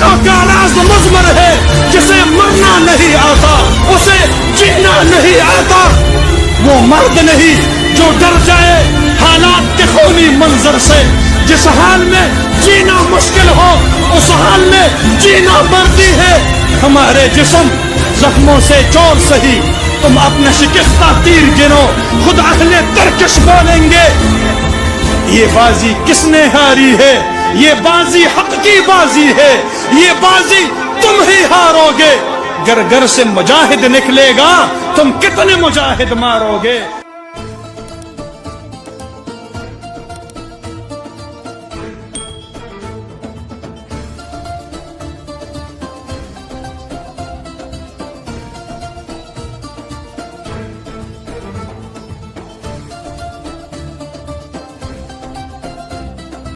मौतों का राज मुज़मर है, जिसे मरना नहीं आता उसे जीना नहीं आता। वो मर्द नहीं जो डर जाए हालात के खूनी मंजर से, जिस हाल में जीना मुश्किल हो उस हाल में जीना मर्दी है। हमारे जिस्म जख्मों से चोर सही, तुम अपने शिकस्ता तीर गिनो, खुद अहले तरकश बोलेंगे ये बाजी किसने हारी है, ये बाजी हक की बाजी है, ये बाजी तुम ही हारोगे। घर घर से मुजाहिद निकलेगा, तुम कितने मुजाहिद मारोगे।